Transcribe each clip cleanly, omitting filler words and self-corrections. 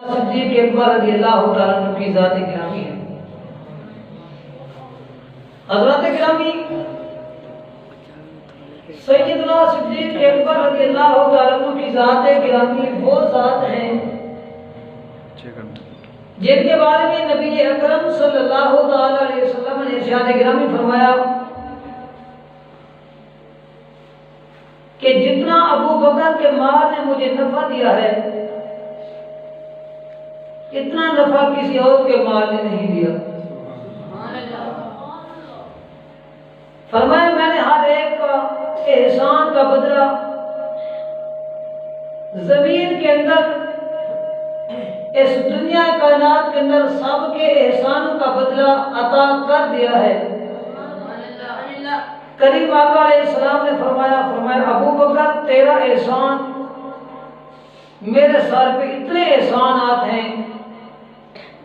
صدیق اکبر رضی اللہ تعالیٰ عنہ کی ذات گرامی ہے۔ حضرت گرامی سیدنا صدیق اکبر رضی اللہ تعالیٰ عنہ کی ذات گرامی وہ ذات ہیں جن کے بارے میں نبی اکرم صلی اللہ تعالیٰ علیہ وسلم نے ارشاد گرامی فرمایا کہ جتنا ابو بکر کے مال نے مجھے نفع دیا ہے اتنا نفع کسی اور کے مال نے نہیں دیا۔ فرمایا میں نے ہر ایک کا احسان کا بدلہ زمین کے اندر اس دنیا کائنات کے اندر سب کے احسانوں کا بدلہ عطا کر دیا ہے۔ کریم آقا علیہ السلام نے فرمایا ابو بکر تیرا احسان میرے سر پہ اتنے احسانات ہیں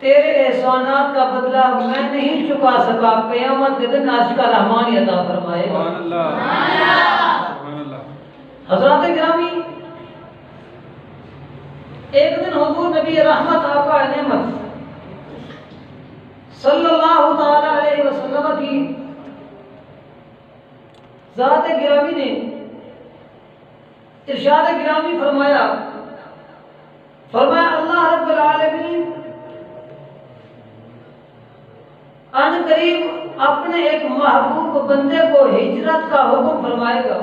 تیرے احسانات کا بدلہ میں نہیں چکا سکا، قیامت کے دن عرش کا رحمان عطا فرمائے گا۔ حضرات گرامی ایک دن حضور نبی رحمت آقا نعمت صلی اللہ تعالی علیہ وسلم کی ذات گرامی نے ارشاد گرامی فرمایا اللہ رب العالمین ان قریب اپنے ایک محبوب بندے کو ہجرت کا حکم فرمائے گا۔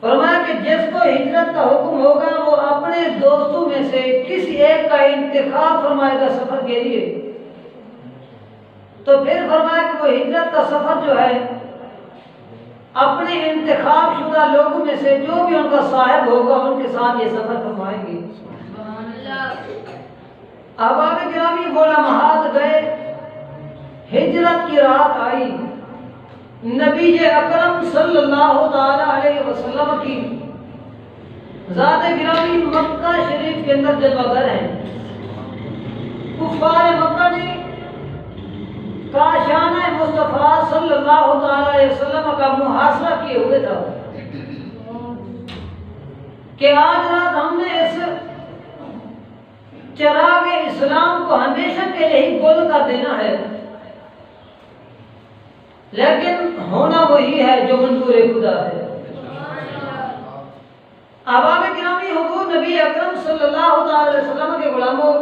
فرمایا کہ جس کو ہجرت کا حکم ہوگا وہ اپنے دوستوں میں سے کسی ایک کا انتخاب فرمائے گا سفر کے لیے۔ تو پھر فرمایا کہ وہ ہجرت کا سفر جو ہے اپنے انتخاب شدہ لوگوں میں سے جو بھی ان کا صاحب ہوگا ان کے ساتھ یہ سفر فرمائیں گے۔ احباب گرامی وہ لمحات گئے، ہجرت کی رات آئی، نبی اکرم صلی اللہ تعالی علیہ وسلم کی ذات گرامی مکہ شریف کے اندر جلوہ گر ہیں۔ کفار مکہ نے کاشانہ مصطفیٰ صلی اللہ تعالی علیہ وسلم کا محاصرہ کیے ہوئے تھا کہ آج رات ہم نے اس چراغ اسلام کو ہمیشہ کے لیے ہی گول کر دینا ہے، لیکن ہونا وہی ہے جو منظور خدا ہے۔ احباب گرامی حضور نبی اکرم صلی اللہ علیہ وسلم کے غلاموں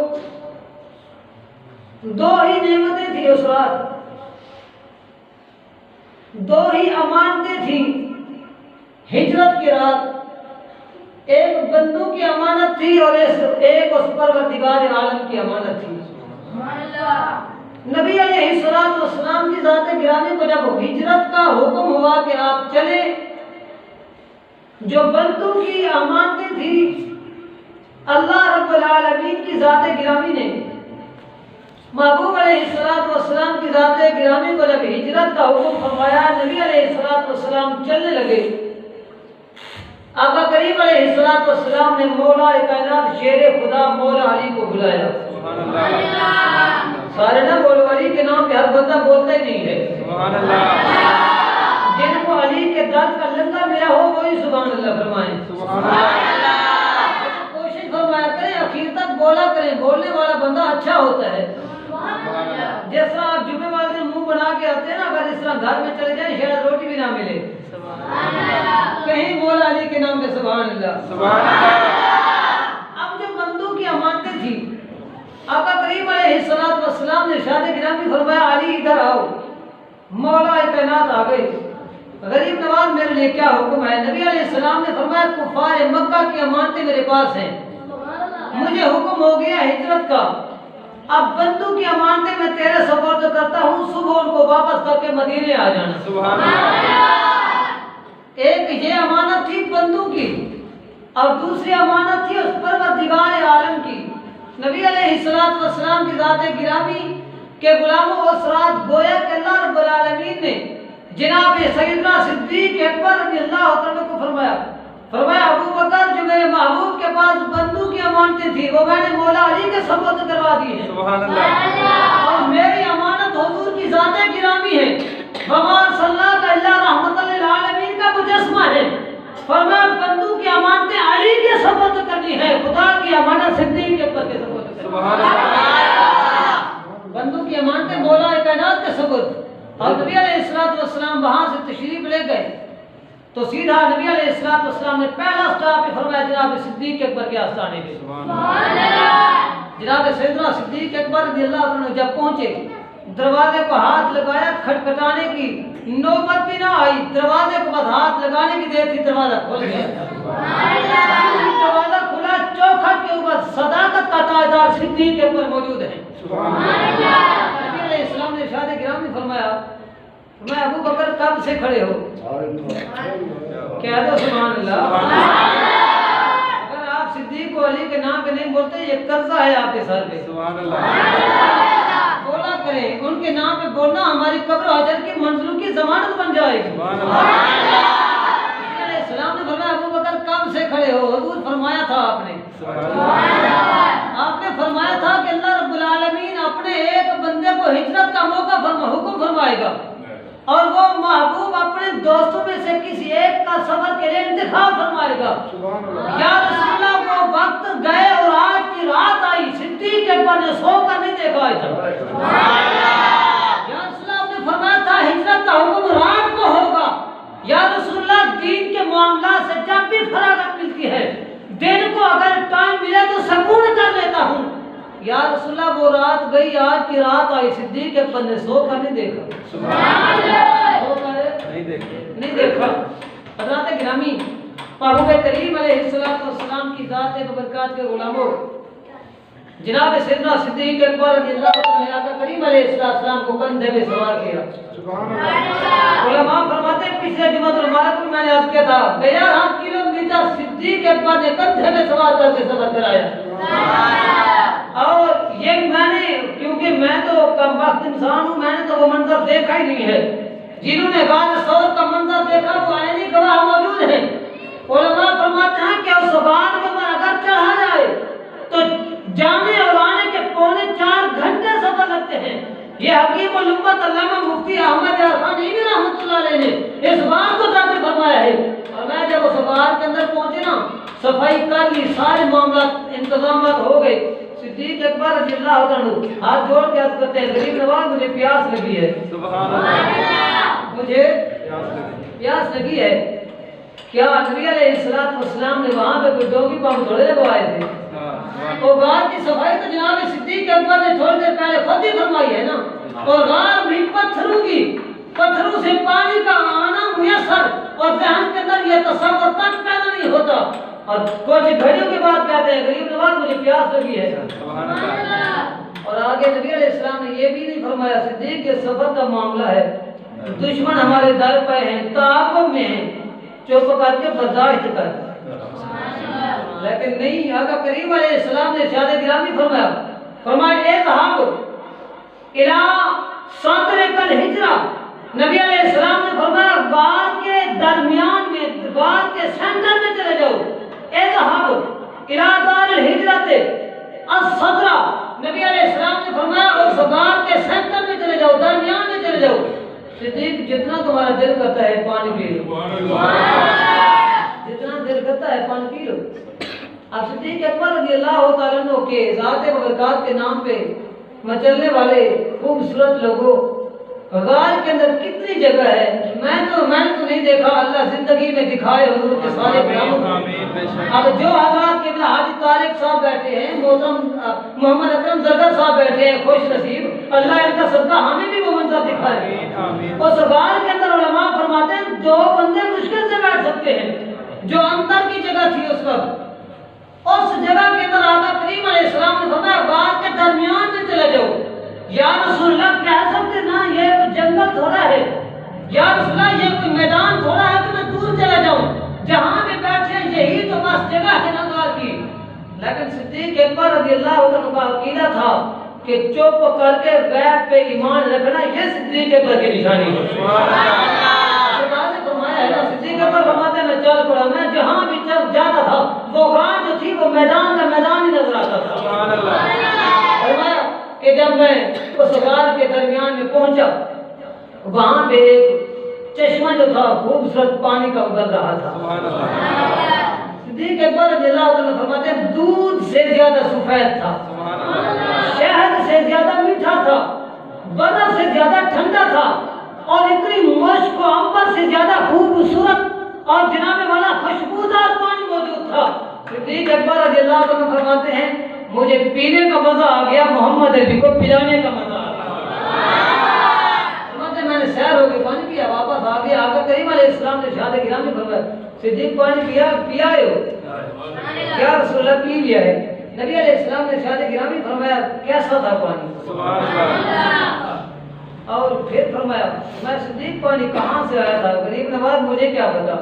دو ہی نعمتیں تھیں اس رات، دو ہی امانتیں تھیں ہجرت کی رات، ایک بندوں کی امانت تھی اور ایک اس پروردگار عالم کی امانت تھی۔ نبی علیہ السلام کی ذات گرامی کو جب ہجرت کا حکم ہوا کہ آپ چلیں، جو بندوں کی امانتیں تھی اللہ رب العالمین کی ذات گرامی نے محبوب علیہ السلام کی ذات گرامی کو جب ہجرت کا حکم فرمایا، نبی علیہ السلام چلنے لگے۔ آقا کریم علیہ السلام نے مولا کائنات شیر خدا مولا علی کو بلایا۔ سارے نہ بولو، علی کے نام پہ ہر بندہ بولتا ہی نہیں ہے۔ جن کو علی کے درد کا لنگر ملا ہو وہی سبحان اللہ فرمائیں۔ کوشش فرمایا کریں اخیر تک بولا کریں، بولنے والا بندہ اچھا ہوتا ہے۔ جس طرح آپ جمعے والے دن منہ بنا کے آتے ہیں نا، اگر اس طرح گھر میں چلے جائیں شاید روٹی بھی نہ ملے، کہیں مولا علی کے نام پہ سبحان اللہ۔ اب جو بندوں کی امانتیں تھی آقا کریم علیہ السلام نے ارشاد گرامی فرمایا علی ادھر آؤ، مولا کائنات آ گئے، غریب نواز میرے لیے کیا حکم ہے؟ نبی علیہ السلام نے فرمایا کفار مکہ کی امانتیں میرے پاس ہیں، مجھے حکم ہو گیا ہجرت کا، اب بندوں کی امانتیں میں تیرے سپرد کرتا ہوں، صبح ان کو واپس کر کے مدینے آ جانا۔ سبحان اللہ۔ ایک یہ امانت تھی بندوں کی اور دوسری امانت تھی اس پروردگار عالم کی۔ نبی علیہ السلام کی ذات گرامی کے غلاموں اس رات گویا کہ اللہ رب العالمین نے جناب سیدنا صدیق اکبر رضی اللہ عنہ کو فرمایا ابو بکر جو میرے محبوب کے پاس بندوں کی امانتیں تھی وہ میں نے مولا علی کے سپرد کروا دی ہیں، سبحان اللہ، اور میری امانت حضور کی ذات گرامی ہے، وما ارسلناک الا رحمۃ للعالمین کا مجسمہ ہے۔ فرمایا بندوں کی امانتیں علی کے سپرد کرنی ہے، خدا کی امانت صدیق کے اوپر کے سپرد کرنی ہے۔ سبحان اللہ۔ بندوں کی امانتیں مولا کائنات کے سپرد، اور نبی علیہ السلام وہاں سے تشریف لے گئے تو سیدھا نبی علیہ السلام نے پہلا سٹاپ ہی فرمایا جناب صدیق اکبر کے آستانے پہ۔ جناب سیدنا صدیق اکبر رضی اللہ عنہ جب پہنچے، دروازے کو ہاتھ لگایا، کھٹکھٹانے کی نوبت بھی نہ آئی، دروازے کو بس ہاتھ لگانے کی دیر تھی، دروازہ کھل گیا۔ دروازہ کھلا، چوکھٹ کے اوپر صداقت کا تاجدار صدیق اکبر موجود ہے۔ نبی علیہ السلام نے ارشاد کرام میں فرمایا میں ابو بکر کب سے کھڑے ہو؟ کہہ دو سبحان اللہ۔ اگر آپ صدیق کو علی کے نام پہ نہیں بولتے، یہ قرضہ ہے آپ کے سر پہ۔ سبحان اللہ۔ بولا کریں، ان کے نام پہ بولنا ہماری قبر و حجر کی منزلوں کی ضمانت بن جائے گی۔ سبحان اللہ۔ نبی علیہ السلام نے فرمایا ابو بکر کب سے کھڑے ہو؟ حضور فرمایا تھا آپ نے فرمایا تھا کہ اللہ رب العالمین اپنے ایک بندے کو ہجرت کا موقع حکم فرمائے گا، اور وہ محبوب اپنے دوستوں میں سے کسی ایک کا سفر کے لیے انتخاب فرمائے گا۔ یا رسول اللہ وہ وقت گئے اور آج کی رات آئی، صدیق اکبر نے سو کر نہیں دیکھا تھا۔ یا رسول اللہ نے فرمایا تھا ہجرت کا حکم رات کو ہوگا۔ یا رسول اللہ دین کے معاملات سے جب بھی فراغت ملتی ہے، دن کو اگر ٹائم ملے تو سکون کر لیتا ہوں۔ یا رسول اللہ وہ رات گئی، آج کی رات آئی، صدیق اکبر نے سو کر نہیں دیکھا۔ سو کر نہیں دیکھا۔ حضرات گرامی، محبوب کریم علیہ السلام کی ذات برکات کے غلاموں، جناب سیدنا صدیق اکبر رضی اللہ عنہ آقا کریم علیہ السلام کو کندھے میں سوار کیا۔ علماء فرماتے ہیں پچھلے جمعہ المبارک میں نے عرض کیا تھا 11 کلومیٹر صدیق اکبر نے کندھے میں سوار کر کے سفر کرایا۔ اور یہ میں نے، کیونکہ میں تو کم وقت انسان ہوں، میں نے تو وہ منظر دیکھا ہی نہیں ہے۔ جنہوں نے غار ثور کا منظر دیکھا وہ عینی گواہ موجود ہیں۔ علماء فرماتے ہیں کہ اس غار پر اگر چڑھا جائے تو جانے اور آنے کے پونے 4 گھنٹے سفر لگتے ہیں۔ یہ حکیم الامت علامہ مفتی احمد خان ایوی رحمۃ اللہ علیہ نے اس بات کو ذکر فرمایا ہے۔ اور میں جب اس غار کے اندر پہنچے نا، صفائی کر لی، سارے معاملات انتظامات ہو گئے، صدیق اکبر رضی اللہ عنہ ہاتھ جوڑ کے عرض کرتے ہیں غریب نواز مجھے پیاس لگی ہے۔ سبحان اللہ۔ مجھے پیاس لگی ہے۔ کیا نبی علیہ السلام نے وہاں پہ کوئی ڈوگی پمپ تھوڑے لگوائے تھے؟ اور غار کی صفائی تو جناب صدیق اکبر نے تھوڑی دیر پہلے خود ہی فرمائی ہے نا۔ اور غار بھی پتھروں سے پانی کا آنا میسر، اور ذہن کے اندر یہ تصور تک پیدا نہیں ہوتا، اور کچھ گھڑیوں کے بعد کہتے ہیں غریب نواز مجھے پیاس لگی ہے۔ اور آگے نبی علیہ السلام نے یہ بھی نہیں فرمایا صدیق کے سفر کا معاملہ ہے، دشمن ہمارے در پہ ہیں، تعاقب میں ہیں، چپ کر کے برداشت کر۔ لیکن نہیں، آقا کریم علیہ السلام نے ارشاد گرامی فرمایا اذهب الى صدر الحجرہ۔ نبی علیہ السلام نے فرمایا غار کے درمیان میں، غار کے سینٹر میں چلے جاؤ۔ اذهب الى دار الحجرہ الصدرہ، نبی علیہ السلام نے فرمایا اس غار کے سینٹر میں چلے جاؤ، درمیان میں چلے جاؤ۔ صدیق جتنا تمہارا دل کرتا ہے پانی پی لو، جتنا دل کرتا ہے پانی پی لو۔ اب صدیق اکبر رضی اللہ تعالیٰ عنہ کے ذات برکات کے نام پہ مچلنے والے خوبصورت لوگوں، غار کے اندر کتنی جگہ ہے، میں تو نہیں دیکھا، اللہ زندگی میں دکھائے حضور کے سارے بیانوں میں۔ اب جو حضرات قبلہ حاجی طارق صاحب بیٹھے ہیں، محترم محمد اکرم زرگر صاحب بیٹھے ہیں، خوش نصیب، اللہ ان کا صدقہ ہمیں بھی وہ منظر دکھائے۔ اس غار کے اندر علماء فرماتے ہیں 2 بندے مشکل سے بیٹھ سکتے ہیں، جو اندر کی جگہ تھی اس وقت، اس جگہ کے اندر آقا کریم علیہ السلام نے فرمایا غار کے درمیان میں چلے جاؤ۔ یا رسول اللہ کہہ سکتے نا یہ کوئی جنگل تھوڑا ہے، یا رسول اللہ یہ کوئی میدان تھوڑا ہے کہ میں دور چلا جاؤں، جہاں بھی بیٹھے یہی تو بس جگہ ہے نا غار کی۔ لیکن صدیق اکبر رضی اللہ عنہ کا عقیدہ تھا کہ چپ کر کے غیب پہ ایمان رکھنا یہ صدیق اکبر کی نشانی ہے۔ صدیق اکبر فرماتے ہیں میں چل پڑا، میں جہاں بھی چل جاتا تھا وہ غار جو تھی وہ میدان کا میدان ہی نظر آتا تھا۔ فرمایا کہ جب میں اس غار کے درمیان میں پہنچا، وہاں پہ ایک چشمہ جو تھا خوبصورت پانی کا ابل رہا تھا. صدیق اکبر رضی اللہ عنہ فرماتے ہیں دودھ سے زیادہ سفید تھا, شہد سے زیادہ میٹھا تھا, برف سے زیادہ ٹھنڈا تھا, اور اتنی مشک و عنبر سے زیادہ خوبصورت اور جناب والا خوشبودار پانی موجود تھا. صدیق اکبر رضی اللہ عنہ فرماتے ہیں مجھے پینے کا مزہ آ گیا, محمد عربی کو پلانے کا مزہ آ گیا. فرماتے ہیں میں نے سیر ہو کے پانی پیا, واپس آ گیا. آقا کریم علیہ السلام نے شہادت گرامی فرمایا صدیق پانی پیا ہو کیا رسول اللہ؟ پی لیا ہے. نبی علیہ السلام نے شہادت گرامی فرمایا کیسا تھا پانی؟ اور پھر فرمایا میں صدیق پانی کہاں سے آیا تھا؟ غریب نواز مجھے کیا پتا,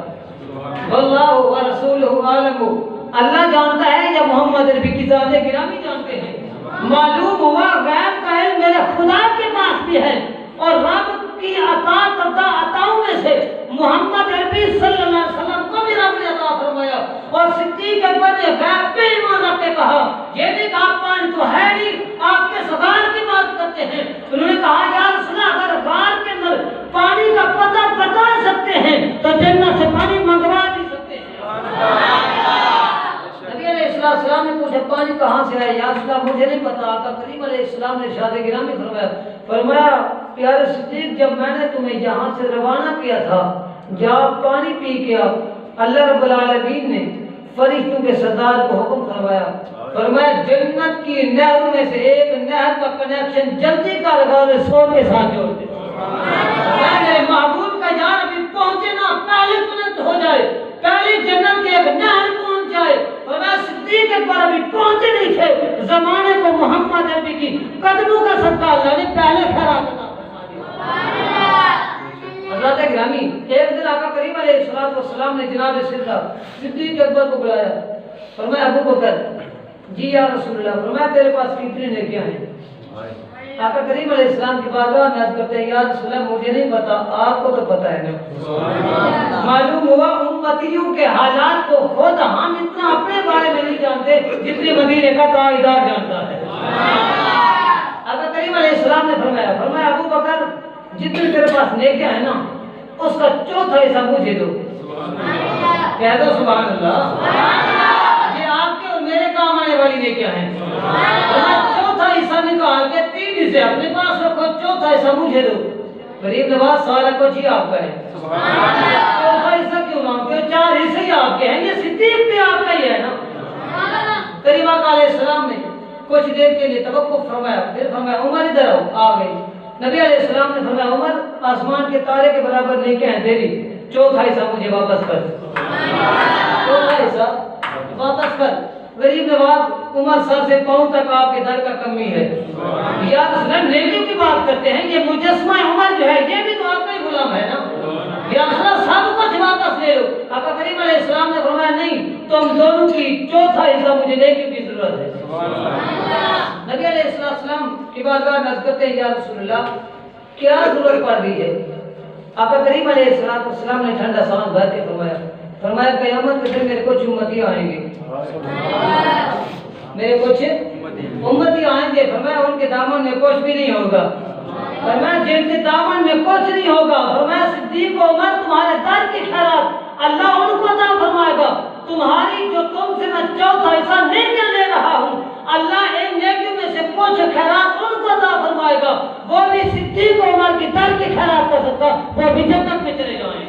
واللہ و رسولہ عالم, اللہ جانتا ہے یا محمد عربی کی ذات گرامی جانتے ہیں. معلوم ہوا غیب کا علم میرے خدا کے پاس بھی ہے, اور رب کی عطا کردہ عطاؤں میں سے محمد عربی صلی اللہ علیہ وسلم کو بھی رب نے عطا فرمایا. اور صدیق اکبر نے غیب پہ ایمان رکھ کے کہا یہ دیکھ آپ پانی تو ہے نہیں, آپ کے غار کی بات کرتے ہیں. انہوں نے کہا یا رسول اللہ اگر غار کے اندر پانی کا پتہ بتا سکتے ہیں تو جنت سے پانی منگوا بھی سکتے ہیں. نبی علیہ السلام نے پوچھا پانی کہاں سے آیا؟ یا رسول اللہ مجھے نہیں پتا. آقا کریم علیہ السلام نے شہادت گرامی فرمایا پیارے صدیق جب میں نے تمہیں یہاں سے روانہ کیا تھا جب پانی پی کے اللہ رب العالمین نے فرشتوں کے سردار کو حکم فرمایا جنت کی نہروں میں سے ایک نہر کا کنیکشن جلدی کا لگا اور سور کے ساتھ جوڑ دے. میرے محبوب کا یار ابھی پہنچے نا پہلے کنیکٹ ہو جائے, پہلے جنت کی ایک نہر پہنچ جائے. اور میں صدیق اکبر ابھی پہنچے نہیں تھے, زمانے کو محمد عربی کی قدموں کا صدقہ اللہ نے پہلے خیرات عطا فرما دیا. حضرات گرامی ایک دن آقا کریم علیہ السلام نے جناب صدیق اکبر کو بلایا. فرمایا ابو بکر جی یا رسول اللہ. فرمایا تیرے پاس کتنی نیکیاں ہیں؟ آقا کریم علیہ السلام کی بارگاہ میں عرض کرتے ہیں یا رسول اللہ مجھے نہیں پتا, آپ کو تو پتا ہے نا. معلوم ہوا امتیوں کے حالات کو خود ہم اتنا اپنے بارے میں نہیں جانتے جتنی مدینے کا تاجدار جانتا ہے. آقا کریم علیہ السلام نے فرمایا ابو بکر جتنے تیرے پاس نیکیاں ہیں نا اس کا چوتھا حصہ مجھے دو. کہہ دو سبحان اللہ. یہ آپ کے اور میرے کام آنے والی نیکیاں ہیں. چوتھا حصہ نکال کے 3 حصے اپنے پاس رکھو, چوتھا حصہ مجھے دو. غریب نواز سارا کچھ ہی آپ کا ہے. چوتھا حصہ کیوں نہ آپ کے, 4 حصے ہی آپ کے ہیں. یہ صدیق بھی آپ کا ہی ہے نا. کریم آقا علیہ السلام نے کچھ دیر کے لیے توقف فرمایا, پھر فرمایا عمر ادھر آؤ. آ گئی. نبی علیہ السلام نے فرمایا عمر آسمان کے تارے کے برابر نیکیاں ہیں تیری, چوتھا حصہ مجھے واپس کر. چوتھا حصہ واپس کر. غریب نواز عمر سر سے پاؤں تک آپ کے در کا کمی ہے. یا رسول اللہ نیکیوں کی بات کرتے ہیں, یہ مجسمہ عمر جو ہے یہ بھی تو آپ کا ہی غلام ہے نا. یا رسول اللہ سب کچھ واپس لے لو. آقا کریم علیہ السلام نے فرمایا نہیں, تم دونوں کی چوتھا حصہ مجھے نیکیوں کی ضرورت ہے. نبی علیہ السلام کی بارگاہ میں عرض کرتے ہیں یا رسول اللہ کیا ضرورت پڑ رہی ہے؟ آقا کریم علیہ السلام نے ٹھنڈا سانس بھر کے فرمایا قیامت کے دن میرے کچھ امتی آئیں گے, میرے کچھ امتی آئیں گے. فرمایا ان کے دامن میں کچھ بھی نہیں ہوگا. فرمایا جن کے دامن میں کچھ نہیں ہوگا, فرمایا صدیق و عمر تمہارے در کی خیرات اللہ ان کو عطا فرمائے گا. تمہاری جو تم سے میں چوتھا حصہ نیکیاں لے رہا ہوں اللہ ان نیکیوں میں سے کچھ خیرات ان کو عطا فرمائے گا. وہ بھی صدیق و عمر کی در کی خیرات کا صدقہ وہ بھی جنت میں چلے جائیں گے.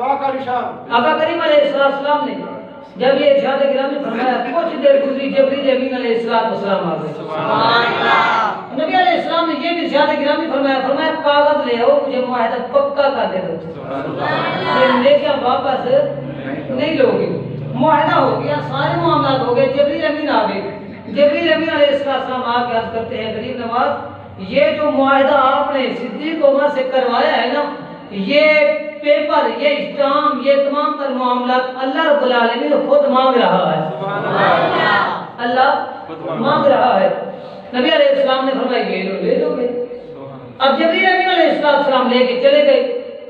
آقا کریم علیہ السلام نے جب یہ ارشاد گرامی فرمایا کچھ دیر گزری جبریل امین علیہ السلام آ گئے. نبی علیہ السلام نے یہ بھی ارشاد گرامی فرمایا کاغذ لے آؤ, مجھے معاہدہ پکا کر دے دو. یہ نیکیاں واپس نہیں لو گے. معاہدہ ہو گیا, سارے معاملات ہو گئے. جبریل امین آ گئے. جبریل امین علیہ السلام آ کے عرض کرتے ہیں غریب نواز یہ جو معاہدہ آپ نے صدیق عمر سے کروایا ہے نا, یہ پیپر, یہ اسٹام, یہ تمام تر معاملات اللہ رب العالمین خود مانگ رہا ہے. اللہ مانگ رہا ہے. نبی علیہ السلام نے فرمایا یہ لو, لے لو گے. اب جبریل امین علیہ السلام لے کے چلے گئے.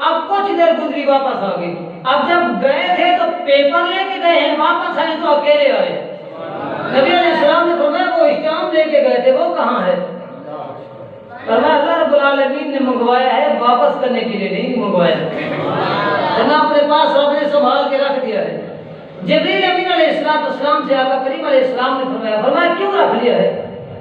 اب کچھ دیر گزری واپس آ گئے. اب جب گئے تھے تو پیپر لے کے گئے ہیں, واپس آئے تو اکیلے آئے. نبی علیہ السلام نے فرمایا وہ اسٹام لے کے گئے تھے وہ کہاں ہے؟ فرمایا اللہ رب العالمین نے منگوایا ہے واپس کرنے کے لیے نہیں منگوایا، ورنہ اپنے پاس رب نے سنبھال کے رکھ دیا ہے۔ جبریل امین علیہ السلام سے آقا کریم علیہ السلام نے فرمایا کیوں رکھ لیا ہے؟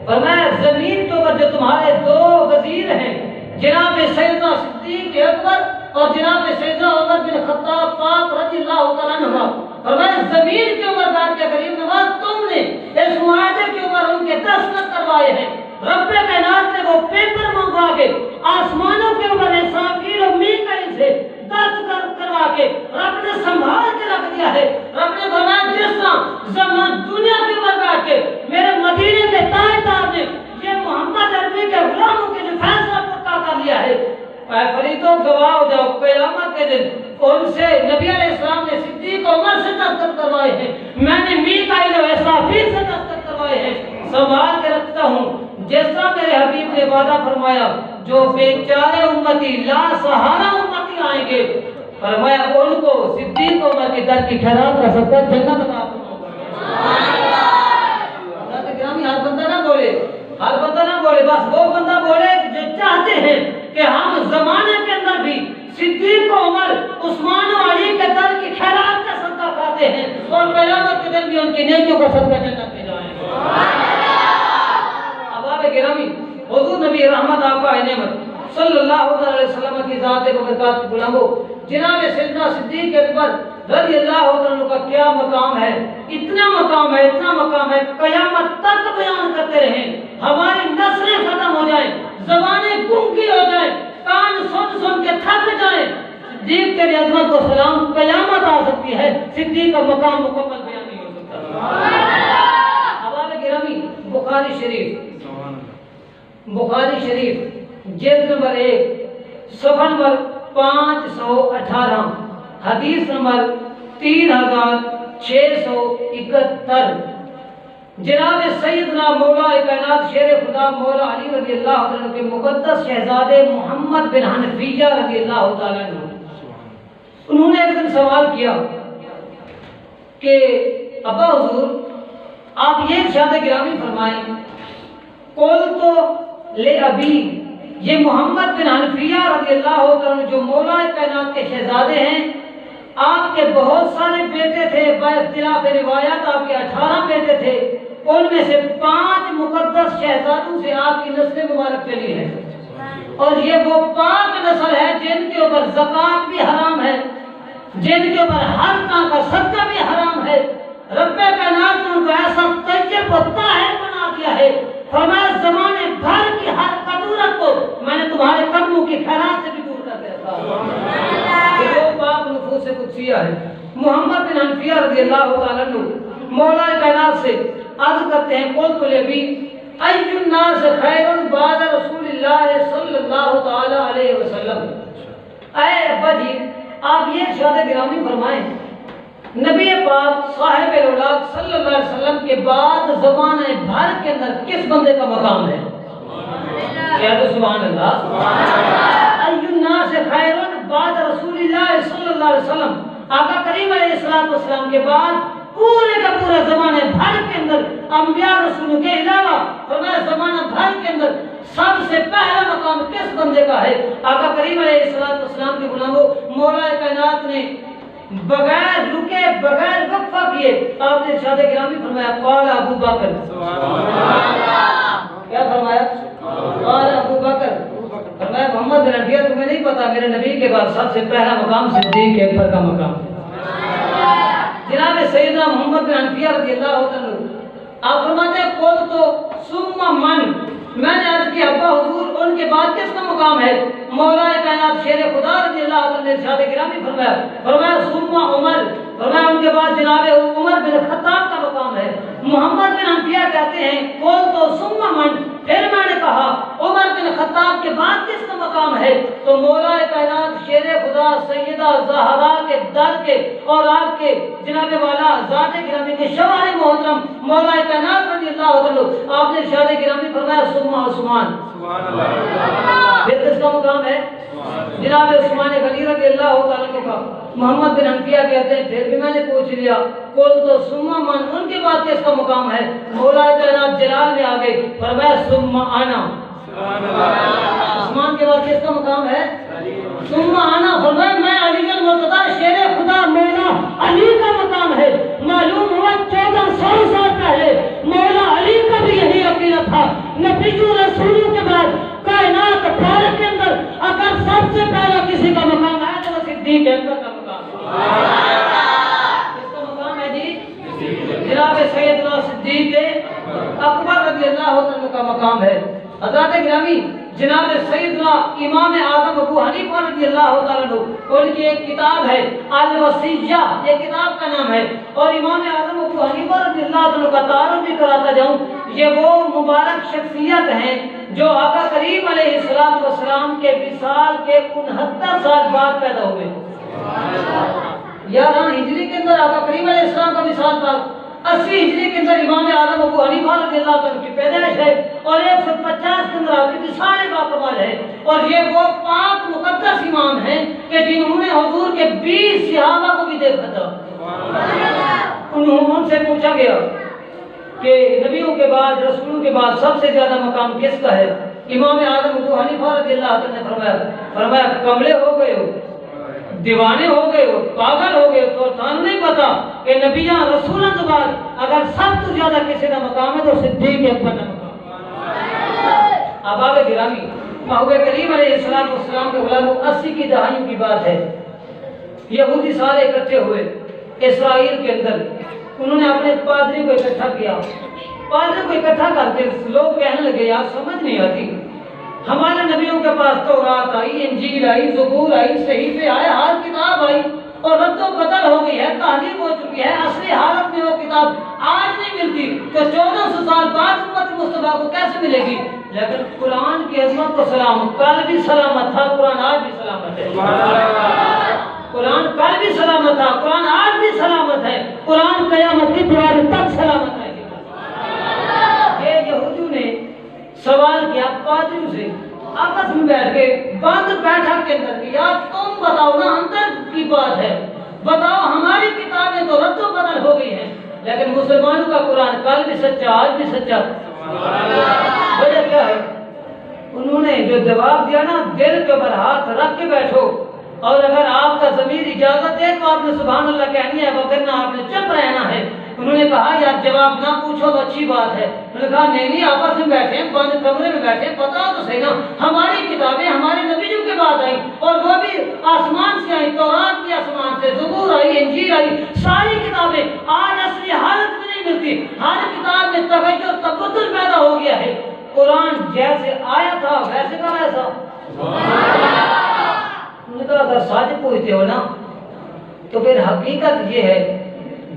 فرمایا زمین کے اوپر جو تمہارے دو وزیر ہیں، جناب سیدنا صدیق اکبر اور جناب سیدنا عمر بن خطاب پاک رضی اللہ تعالیٰ عنہ، فرمایا زمین کے اوپر بیٹھ کے غریب نواز تم نے اس معاہدے کے اوپر ان کے دستخط کروائے ہیں۔ رب کائنات نے وہ پیپر منگوا کے آسمانوں کے اوپر اسرافیل اور میکائیل سے دستخط کروا کے رب نے سنبھال کے رکھ دیا ہے۔ رب نے فرمایا جس طرح زمان دنیا کے اوپر بیٹھ کے میرے مدینے کے تاجدار نے یہ محمد عربی کے غلاموں کے لیے فیصلہ پکا کر لیا ہے، اے فریدوں گواہ ہو جاؤ قیامت کے دن ان سے نبی علیہ السلام نے صدیق عمر سے دستخط کروائے ہیں، میں نے میکائیل اور اسرافیل سے دستخط کروائے ہیں، سنبھال کے رکھتا ہوں۔ جس طرح میرے حبیب نے وعدہ فرمایا جو بیچارے امتی لا سہارا امتی آئیں گے، فرمایا ان کو صدیق عمر کے در کی خیرات کا سب جنت عطا فرماؤں۔ گرامی ہر بندہ نہ بولے، ہر بندہ نہ بولے، بس وہ بندہ بولے جو چاہتے ہیں کہ ہم زمانے کے اندر بھی صدیق عمر عثمان و علی کے در کی خیرات کا صدقہ کھاتے ہیں اور قیامت کے دن بھی ان کی نیکیوں کا صدقہ جنت میں جائیں گے۔ گرامی حضور نبی رحمت آقا نعمت صلی اللہ علیہ وسلم کی ذات و برکات کی بلندو، جناب سیدنا صدیق اکبر رضی اللہ عنہ کا کیا مقام ہے، اتنا مقام ہے، اتنا مقام ہے، قیامت تک بیان کرتے رہیں، ہماری نسلیں ختم ہو جائیں، زبانیں گنگی ہو جائیں، کان سن سن کے تھک جائیں، صدیق تیری عظمت و سلام قیامت آ سکتی ہے، صدیق کا مقام مکمل بیان نہیں ہو سکتا۔ حوالہ گرامی بخاری شریف، بخاری شریف جلد نمبر 1 صفحہ نمبر 518، حدیث نمبر 3671، جناب سیدنا مولا کائنات شیر خدا مولا علی رضی اللہ عنہ کے مقدس شہزادے محمد بن حنفیہ رضی اللہ تعالیٰ عنہ، انہوں نے ایک دن سوال کیا کہ ابا حضور آپ یہ ارشاد گرامی فرمائیں، قول تو لے ابی، یہ محمد بن حنفیہ رضی اللہ عنہ جو مولا کائنات کے شہزادے ہیں، آپ کے بہت سارے بیٹے تھے، با اختلاف روایات آپ کے 18 بیٹے تھے، ان میں سے 5 مقدس شہزادوں سے آپ کی نسل مبارک چلی ہے، اور یہ وہ پاک نسل ہے جن کے اوپر زکوٰۃ بھی حرام ہے، جن کے اوپر ہر طرح کا صدقہ بھی حرام ہے۔ رب کائنات نے ان کو ایسا طیب و طاہر بنا دیا ہے، فرمایا زمانے بھر کی ہر قدورت کو میں نے تمہارے قدموں کی خیرات سے بھی دور کر دیتا ہوں۔ یہ وہ پاک نفوس قدسیہ ہے۔ محمد بن حنفیہ رضی اللہ تعالیٰ عنہ مولا کائنات سے عرض کرتے ہیں، قلت لابی ای الناس خیر بعد رسول اللہ صلی اللہ تعالیٰ علیہ وسلم، اے ابا جی آپ یہ ارشاد گرامی فرمائیں، نبی پاک صاحب الاولاق صلی اللہ علیہ وسلم کے بعد زمانے بھر کے اندر کس بندے کا مقام ہے؟ کیا تو سبحان اللہ۔ ای الناس خیر بعد رسول اللہ صلی اللہ علیہ وسلم، آقا کریم علیہ السلام کے بعد پورے کا پورا زمانے بھر کے اندر انبیاء رسولوں کے علاوہ فرمایا زمانہ بھر کے اندر سب سے پہلا مقام کس بندے کا ہے؟ آقا کریم علیہ السلام کے غلاموں، مولا کائنات نے بغیر رکے بغیر وقفہ کیے آپ نے ارشاد گرامی فرمایا قال ابو بکر، کیا فرمایا؟ قال ابو بکر، فرمایا محمد بن حنفیہ تمہیں نہیں پتا میرے نبی کے بعد سب سے پہلا مقام صدیق اکبر کا مقام ہے۔ جناب سیدنا محمد بن حنفیہ رضی اللہ عنہ آپ فرماتے ہیں قول تو ثم من، میں نے عرض کیا ابا حضور ان کے بعد کس کا مقام ہے؟ مولا کائنات شیر خدا رضی اللہ عنہ نے ارشاد گرامی فرمایا ثم عمر، فرمایا ان کے بعد جناب عمر بن خطاب کا مقام ہے۔ محمد بن حنفیہ کہتے ہیں قول تو ثم من، پھر میں نے کہا عمر بن خطاب کے بعد کس کا مقام ہے؟ تو مولا کائنات شیر خدا سیدہ زہرا کے در کے اور آپ کے جناب والا ذات گرامی کے شوہر محترم مولا کائنات رضی اللہ عنہ آپ نے ارشاد گرامی فرمایا ثم عثمان، پھر کس کا مقام ہے؟ جناب عثمان غنی رضی اللہ تعالیٰ کا۔ محمد بن حنفیہ کہتے ہیں پھر بھی میں نے پوچھ لیا قول تو ثم من، ان کے بعد کس کا مقام ہے؟ مولا کائنات جلال میں آگے فرمایا ثم انا، عثمان کے بعد کس کا مقام ہے؟ ثم آنا فرمایا میں علی المرتضی شیر خدا مولا علی کا مقام ہے. معلوم ہوا 1400 سال پہلے مولا علی کا بھی یہی عقیدہ تھا. نبیوں رسولوں کے بعد کائنات فارق کے اندر اگر سب سے پہلا کسی کا مقام ہے تو وہ صدیق اکبر کا مقام ہے. کس کا مقام ہے جی؟ جناب سیدنا صدیق اکبر رضی اللہ عنہ کا مقام ہے. حضرات گرامی جناب سیدنا امام اعظم ابو حنیفہ رضی اللہ تعالیٰ عنہ ان کی ایک کتاب ہے الوصیہ، یہ کتاب کا نام ہے. اور امام اعظم ابو حنیفہ رضی اللہ عنہ کا تعارف بھی کراتا جاؤں. یہ وہ مبارک شخصیت ہیں جو آقا کریم علیہ السلام کے وصال کے 69 سال بعد پیدا ہوئے. 11 ہجری کے اندر آقا کریم علیہ السلام کا وصال تھا. 80 ہجری کے اندر امام اعظم ابو حنیفہ رضی اللہ عنہ کی پیدائش ہے اور 150 کے اندر آپ کی وصال باکمال ہے. اور یہ وہ پاک مقدس امام ہیں کہ جنہوں نے حضور کے 20 صحابہ کو بھی دیکھا تھا. ان سے پوچھا گیا کہ نبیوں کے بعد رسولوں کے بعد سب سے زیادہ مقام کس کا ہے؟ امام اعظم ابو حنیفہ رضی اللہ عنہ نے فرمایا کملے ہو گئے ہو، دیوانے ہو گئے ہو، پاگل ہو گئے تو تمہیں نہیں پتا کہ نبیاں رسولوں کے بعد اگر سب سے زیادہ کسی کا مقام ہے تو صدیق اکبر کا مقام ہے. احباب گرامی محبوب کریم علیہ السلام کے غلاموں 80 کی دہائیوں کی بات ہے. یہودی سارے اکٹھے ہوئے اسرائیل کے اندر. انہوں نے اپنے پادری کو اکٹھا کیا. پادری کو اکٹھا کر کے لوگ کہنے لگے یار سمجھ نہیں آتی، ہمارے نبیوں کے پاس تورات آئی، انجیل آئی، زبور آئی، صحیفے آئے، ہر کتاب آئی اور رد و بدل ہو گئی ہے، تحریف ہو چکی ہے. اصلی حالت میں وہ کتاب آج نہیں ملتی تو 1400 سال بعد امت مصطفیٰ کو کیسے ملے گی؟ لیکن قرآن کی عظمت کو سلام، کل بھی سلامت تھا، قرآن آج بھی سلامت ہے. قرآن کل بھی سلامت تھا، قرآن آج بھی سلامت ہے، قرآن قیامت کی دیوار تک سلامت ہے. یہ یہودیوں نے سوال کیا پادریوں سے آپس میں بیٹھ کے بند بیٹھک کے اندر کہ یار تم بتاؤ نا، اندر کی بات ہے بتاؤ، ہماری کتابیں تو رد و بدل ہو گئی ہیں لیکن مسلمانوں کا قرآن کل بھی سچا آج بھی سچا. وجہ کیا ہے؟ انہوں نے جو جواب دیا نا، دل کے اوپر ہاتھ رکھ کے بیٹھو اور اگر آپ کا ضمیر اجازت دے تو آپ نے سبحان اللہ کہنی ہے، وگرنہ آپ نے چپ رہنا ہے. انہوں نے کہا یار جواب نہ پوچھو تو اچھی بات ہے. انہوں نے کہا نہیں آپس میں بیٹھے ہیں، بند کمرے میں بیٹھے ہیں، پتا تو صحیح نا ہماری کتابیں ہمارے نبیوں کے بعد آئی اور وہ بھی آسمان سے آئی، تورات بھی آسمان سے، زبور آئی، انجیل آئی، ساری کتابیں آج اصلی حالت میں نہیں ملتی. ہر کتاب میں تغیر و تبدل پیدا ہو گیا ہے. قرآن جیسے آیا تھا ویسے کا ویسا. انہوں نے کہا اگر سچ پوچھتے ہو نا تو پھر حقیقت یہ ہے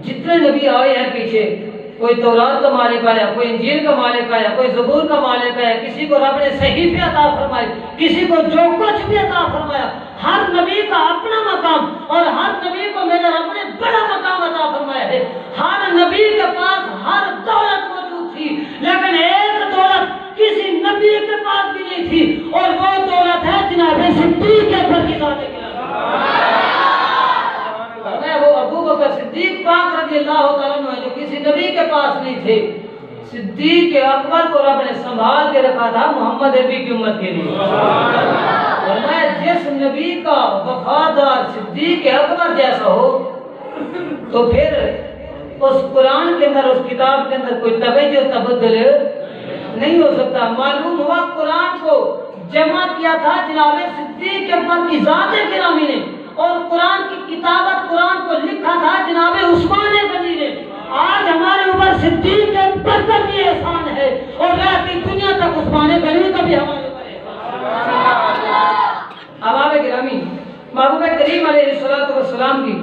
جتنے نبی آئے ہیں پیچھے، کوئی تورات کا مالک آیا، کوئی انجیل کا مالک آیا، کوئی زبور کا مالک آیا، کسی کو رب نے صحیفے عطا فرمائے، کسی کو جو کچھ بھی عطا فرمایا. ہر نبی کا اپنا مقام اور ہر نبی کو میرے رب نے بڑا مقام عطا فرمایا ہے. ہر نبی کے پاس ہر دولت موجود تھی لیکن ایک دولت کسی نبی کے پاس بھی نہیں تھی اور وہ دولت ہے جناب صدیق اکبر کی ذات گرامی. وہ ابو بکر صدیق پاک رضی اللہ تعالیٰ عنہ جو کسی نبی کے پاس نہیں تھے. صدیق اکبر کو رب نے سنبھال کے رکھا تھا محمد نبی کی امت کے لیے. فرمایا جس نبی کا وفادار صدیق اکبر جیسا ہو تو پھر اس قرآن کے اندر، اس کتاب کے اندر کوئی تغیر تبدل نہیں ہو سکتا. معلوم ہوا قرآن کو جمع کیا تھا جناب صدیق اکبر کی ذات گرامی نے اور قرآن کی کتابت، قرآن کو لکھا تھا جناب عثمان غنی نے. آج ہمارے اوپر صدیق اکبر کا بھی احسان ہے اور رہتی دنیا تک عثمان غنی کا بھی ہمارے اوپر احسان. احباب گرامی محبوب کریم علیہ السلام کی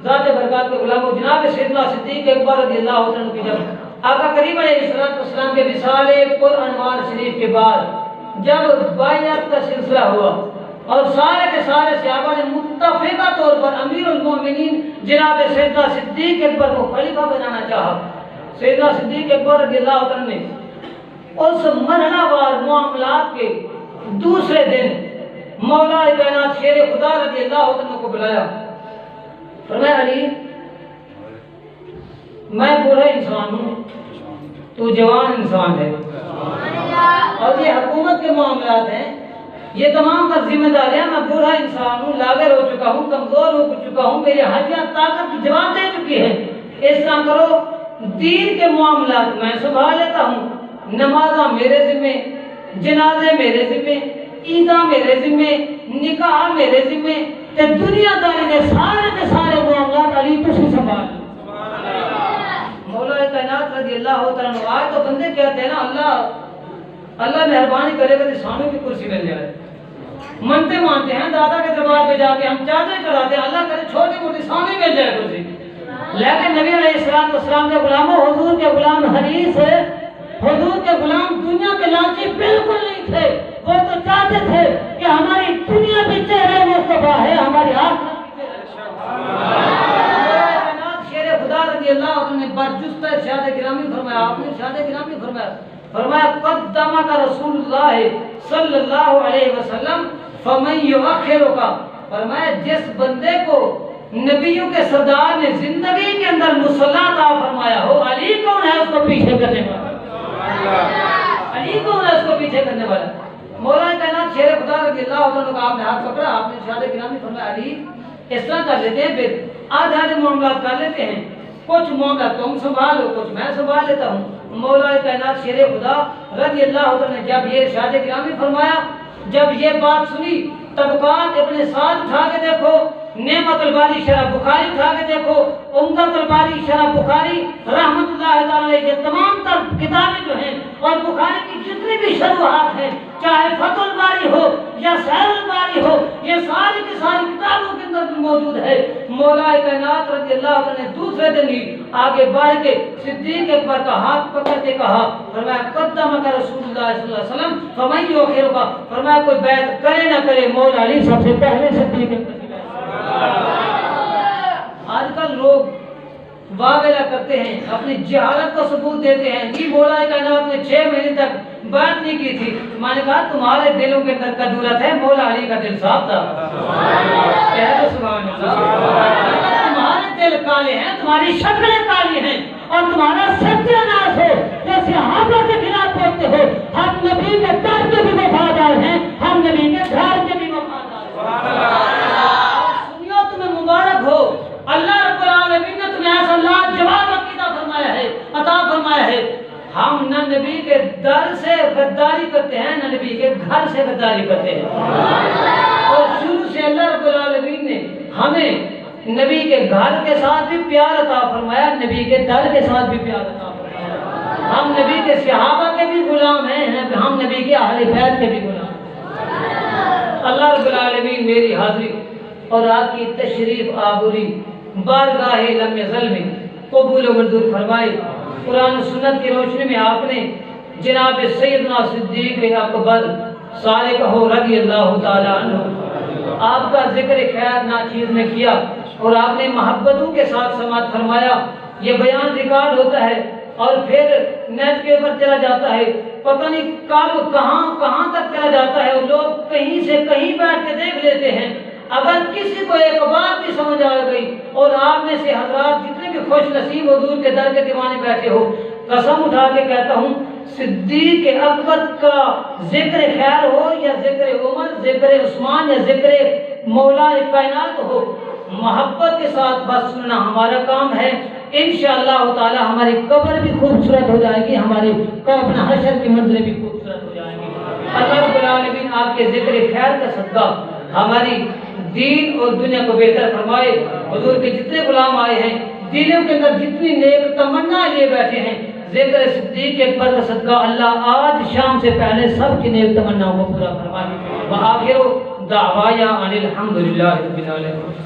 ذات برکات کے غلاموں جناب سیدنا صدیق اکبر رضی اللہ عنہ کی جب آقا کریم علیہ السلام کے وصال پر انوار شریف کے بعد جب بیعت کا سلسلہ ہوا اور سارے کے سارے صحابہ نے متفقہ طور پر امیر المومنین جناب سیدنا صدیق اکبر کو خلیفہ بنانا چاہا. سیدنا صدیق اکبر رضی اللہ عنہ نے اس مرحلہ وار معاملات کے دوسرے دن مولا کائنات شیر خدا رضی اللہ عنہ کو بلایا. فرمایا علی میں بوڑھا انسان ہوں، تو جوان انسان ہے اور یہ حکومت کے معاملات ہیں، یہ تمام تر ذمہ داریاں، میں بوڑھا انسان ہوں، لاغر ہو چکا ہوں، کمزور ہو چکا ہوں، میری ہڈیاں طاقت کی جواب دے چکی ہے، اس طرح کرو دین کے معاملات میں سنبھال لیتا ہوں، نمازاں میرے ذمے، جنازے میرے ذمے، عیداں میرے ذمے، نکاح میرے ذمے، تے دنیا داری کے سارے معاملات علی تسی سنبھال لو۔ مولا کائنات رضی اللہ تعالیٰ عنہ، آج تو بندے کہتے ہیں نا اللہ مہربانی کرے گا تو سانوں کی کرسی مل جائے، منتے مانتے ہیں دادا کے دربار پہ جا کے ہم چادریں چڑھاتے ہیں، اللہ کرے چھوٹی موٹی سانوں مل جائے کرسی، لیکن نبی علیہ السلام کے غلاموں، حضور کے غلام حدیث ہے، حضور کے غلام دنیا کے لالچی بالکل نہیں تھے، وہ تو چاہتے تھے کہ ہماری دنیا بھی چہرے مصطفیٰ ہے، ہماری آخرت بھی شیر خدا رضی اللہ عنہ نے برجستہ ارشاد گرامی فرمایا، آپ نے ارشاد گرامی فرمایا قدمک رسول اللہ صلی اللہ علیہ وسلم فمن یؤخرک، فرمایا جس بندے کو نبیوں کے سردار نے زندگی کے اندر مصلی عطا فرمایا ہو، علی کون ہے اس کو پیچھے کرنے والا؟ علی کون ہے اس کو پیچھے کرنے والا؟ مولا کائنات شیر خدا رضی اللہ عنہ کا آپ نے ہاتھ پکڑا، آپ نے ارشاد گرامی فرمایا علی اس طرح کر لیتے ہیں، پھر آدھے معاملات کر لیتے ہیں، کچھ معاملات تم سنبھالو، کچھ میں سنبھال لیتا ہوں۔ مولا کائنات شیر خدا رضی اللہ عنہ نے جب یہ ارشاد گرامی فرمایا، جب یہ بات سنی، طبقات اپنے ساتھ اٹھا کے دیکھو، نعمت الباری شرح بخاری اٹھا کے دیکھو، عمدۃ الباری شرح بخاری رحمت اللہ تعالی علیہ، یہ تمام تر کتابیں جو ہیں اور بخاری کی جتنی بھی شروحات ہیں، چاہے فتح الباری ہو یا سہل الباری ہو، یہ ساری کی ساری کتابوں کے اندر موجود ہے۔ مولا کائنات رضی اللہ عنہ نے دوسرے دن ہی آگے بڑھ کے صدیق اکبر کا ہاتھ پکڑ کے کہا، فرمایا قدمک رسول اللہ صلی اللہ علیہ وسلم فمن یؤخرک، فرمایا کوئی بیعت کرے نہ کرے مولا علی سب سے پہلے صدیق اکبر۔ آج کل لوگ واویلا کرتے ہیں، اپنی جہالت کو ثبوت دیتے ہیں، جی مولا کائنات نے 6 مہینے تک بات نہیں کی تھی، میں نے کہا تمہارے دلوں کے اندر کدورت ہے، مولا علی کا دل صاف تھا، کہہ دو سبحان اللہ۔ تمہارے دل کالے ہیں، تمہاری شکلیں کالی ہیں، اور تمہارا ستیہ ناش ہو، جیسے صحابہ کے خلاف بولتے ہو، ہم نبی کے در کے بھی وفادار ہیں، ہم نبی کے گھر کے بھی وفادار ہیں۔ سنیو تمہیں مبارک ہو، اللہ رب العالمین نے تمہیں ایسا لاجواب عقیدہ فرمایا ہے، عطا فرمایا ہے۔ ہم نہ نبی کے در سے غداری کرتے ہیں، نہ نبی کے گھر سے غداری کرتے ہیں، اور شروع سے اللہ رب العالمین نے ہمیں نبی کے گھر کے ساتھ بھی پیار عطا فرمایا، نبی کے در کے ساتھ بھی پیار عطا فرمایا۔ ہم نبی کے صحابہ کے بھی غلام ہیں، ہم نبی کے اہل بیت کے بھی غلام ہیں۔ اللہ رب العالمین میری حاضری اور آپ کی تشریف آوری بارگاہ لم یزل میں قبول و منظور فرمائے۔ قرآن و سنت کی روشنی میں آپ نے جناب سیدنا صدیق اکبر صادق رضی اللہ تعالی عنہ آپ کا ذکر خیر ناچیز میں کیا، اور آپ نے محبتوں کے ساتھ سماعت فرمایا۔ یہ بیان ریکارڈ ہوتا ہے اور پھر نیٹ کے اوپر چلا جاتا ہے، پتہ نہیں کب کہاں تک چلا جاتا ہے، اور لوگ کہیں سے کہیں بیٹھ کے دیکھ لیتے ہیں۔ اگر کسی کو ایک بات بھی سمجھ آ گئی، اور آپ میں سے حضرات جتنے بھی خوش نصیب حضور کے در کے دیوانے بیٹھے ہو، قسم اٹھا کے کہتا ہوں صدیق اکبر کا ذکر خیر ہو یا ذکر عمر، ذکر عثمان یا ذکر مولا کائنات ہو، محبت کے ساتھ بس سننا ہمارا کام ہے۔ انشاءاللہ تعالی ہماری قبر بھی خوبصورت ہو جائے گی، ہماری قبر حشر کی منزلیں بھی خوبصورت ہو جائیں گی۔ اللہ رب العالمین آپ کے ذکر خیر کا صدقہ ہماری دین اور دنیا کو بہتر فرمائے۔ حضور کے جتنے غلام آئے ہیں، دلوں کے اندر جتنی نیک تمنا لیے بیٹھے ہیں، ذکر صدیق اکبر کا صدقہ اللہ آج شام سے پہلے سب کی نیک تمناؤں کو پورا فرمائے۔ وآخر دعوایا ان الحمدللہ رب العالمین۔